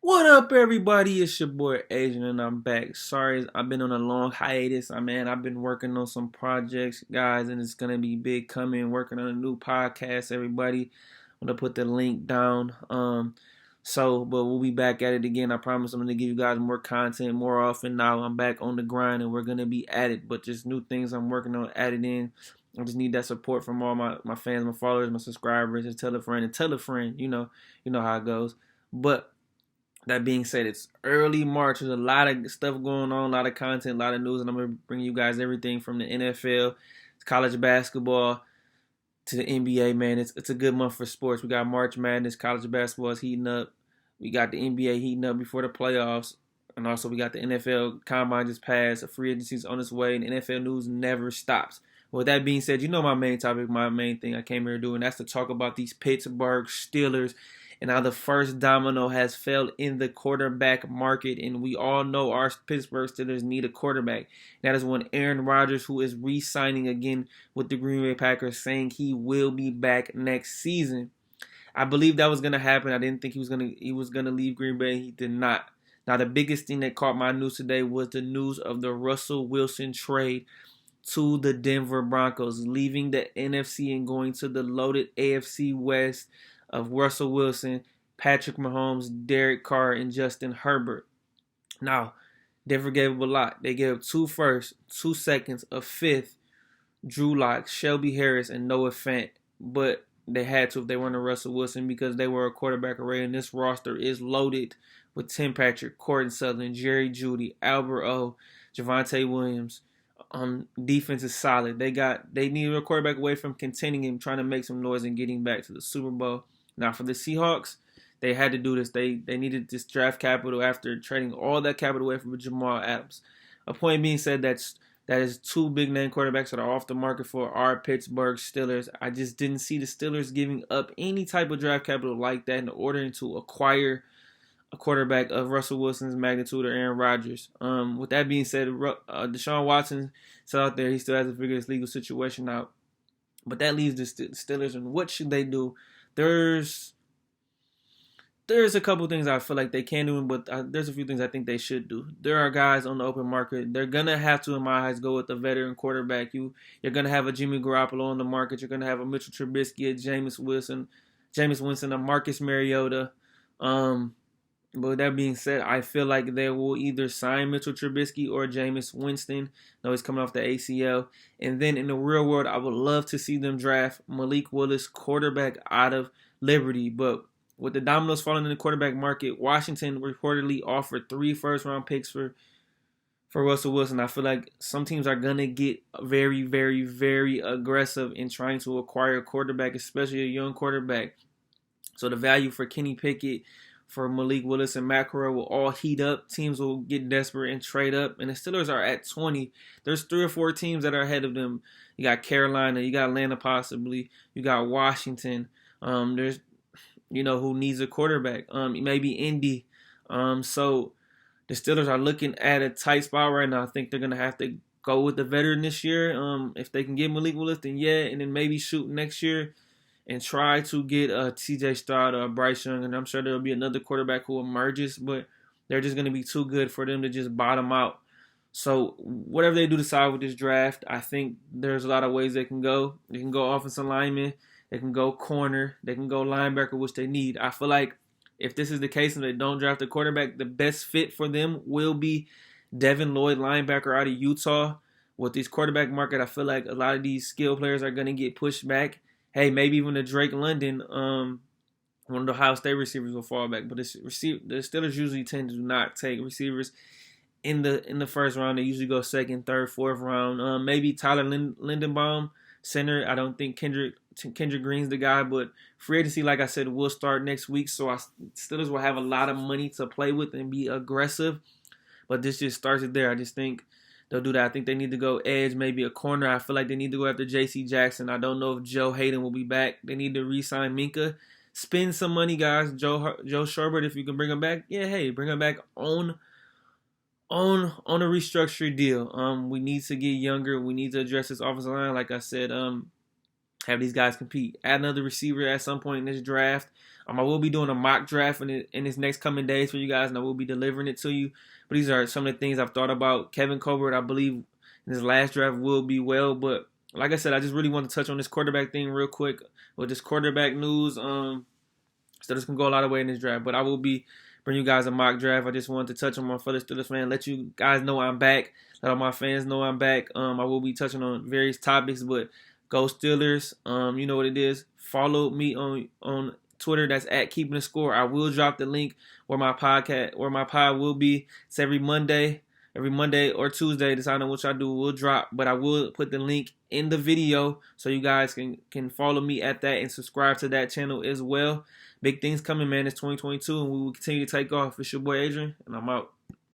What up, everybody? It's your boy Asian, and I'm back. Sorry, I've been on a long hiatus. I've been working on some projects, guys, and it's gonna be big coming. Working on a new podcast, everybody. I'm gonna put the link down. But we'll be back at it again. I promise I'm gonna give you guys more content more often. Now I'm back on the grind, and we're gonna be at it. But just new things I'm working on added in. I just need that support from all my fans, my followers, my subscribers. Just tell a friend and tell a friend. You know how it goes. But that being said, it's early March. There's a lot of stuff going on, a lot of content, a lot of news, and I'm gonna bring you guys everything from the NFL, college basketball, to the NBA. Man, it's a good month for sports. We got March Madness, college basketball is heating up. We got the NBA heating up before the playoffs, and also we got the NFL Combine just passed. The free agency's on its way, and the NFL news never stops. With that being said, you know my main topic, my main thing I came here to do, and that's to talk about these Pittsburgh Steelers and how the first domino has fell in the quarterback market. And we all know our Pittsburgh Steelers need a quarterback. That is when Aaron Rodgers, who is re-signing again with the Green Bay Packers, saying he will be back next season. I believe that was gonna happen. I didn't think he was gonna leave Green Bay. He did not. Now the biggest thing that caught my news today was the news of the Russell Wilson trade to the Denver Broncos, leaving the NFC and going to the loaded AFC West of Russell Wilson, Patrick Mahomes, Derek Carr, and Justin Herbert. Now, Denver gave up a lot. They gave up 2 firsts, 2 seconds, a fifth, Drew Lock, Shelby Harris, and Noah Fant. But they had to if they weren't a Russell Wilson because they were a quarterback array, and this roster is loaded with Tim Patrick, Courtland Sutherland, Jerry Jeudy, Albert O, Javonte Williams. Defense is solid. They needed a quarterback away from contending and trying to make some noise and getting back to the Super Bowl. Now for the Seahawks, they had to do this. They needed this draft capital after trading all that capital away from Jamal Adams. A point being said that is two big name quarterbacks that are off the market for our Pittsburgh Steelers. I just didn't see the Steelers giving up any type of draft capital like that in order to acquire a quarterback of Russell Wilson's magnitude or Aaron Rodgers. With that being said, Deshaun Watson is out there. He still has to figure his legal situation out. But that leaves the Steelers, and what should they do? There's a couple things I feel like they can do, but there's a few things I think they should do. There are guys on the open market. They're gonna have to, in my eyes, go with a veteran quarterback. You're gonna have a Jimmy Garoppolo on the market. You're gonna have a Mitchell Trubisky, a Jameis Winston, a Marcus Mariota. But with that being said, I feel like they will either sign Mitchell Trubisky or Jameis Winston. No, he's coming off the ACL. And then in the real world, I would love to see them draft Malik Willis, quarterback out of Liberty. But with the dominoes falling in the quarterback market, Washington reportedly offered 3 first-round picks for Russell Wilson. I feel like some teams are going to get very, very, very aggressive in trying to acquire a quarterback, especially a young quarterback. So the value for Kenny Pickett, for Malik Willis and Matt Corral will all heat up. Teams will get desperate and trade up. And the Steelers are at 20. There's 3 or 4 teams that are ahead of them. You got Carolina, you got Atlanta possibly, you got Washington. There's who needs a quarterback. Maybe Indy. So the Steelers are looking at a tight spot right now. I think they're gonna have to go with the veteran this year. If they can get Malik Willis, then yeah, and then maybe shoot next year and try to get a TJ Stroud or a Bryce Young, and I'm sure there'll be another quarterback who emerges, but they're just going to be too good for them to just bottom out. So whatever they do decide with this draft, I think there's a lot of ways they can go. They can go offensive lineman, they can go corner, they can go linebacker, which they need. I feel like if this is the case and they don't draft a quarterback, the best fit for them will be Devin Lloyd, linebacker out of Utah. With this quarterback market, I feel like a lot of these skill players are going to get pushed back. Hey, maybe even a Drake London, one of the Ohio State receivers will fall back. But the Steelers usually tend to not take receivers in the first round. They usually go second, third, fourth round. Maybe Tyler Lindenbaum, center. I don't think Kendrick Green's the guy, but free agency, like I said, will start next week. So Steelers will have a lot of money to play with and be aggressive. But this just starts it there. I just think they'll do that. I think they need to go edge, maybe a corner. I feel like they need to go after J.C. Jackson. I don't know if Joe Hayden will be back. They need to re-sign Minka. Spend some money, guys. Joe Sherbert, if you can bring him back, yeah, hey, bring him back on a restructured deal. We need to get younger. We need to address this offensive line. Like I said, have these guys compete. Add another receiver at some point in this draft. I will be doing a mock draft in this next coming days for you guys, and I will be delivering it to you. But these are some of the things I've thought about. Kevin Colbert, I believe, in his last draft will be well. But like I said, I just really want to touch on this quarterback thing real quick with this quarterback news. So this can go a lot of way in this draft. But I will be bringing you guys a mock draft. I just wanted to touch on my fellow Steelers fan, let you guys know I'm back. Let all my fans know I'm back. I will be touching on various topics, but go Steelers. You know what it is. Follow me on Twitter. That's at Keeping the Score. I will drop the link where my pod will be. It's every Monday or Tuesday, deciding on which I do will drop. But I will put the link in the video so you guys can follow me at that and subscribe to that channel as well. Big things coming, man. It's 2022, and we will continue to take off. It's your boy Adrian, and I'm out.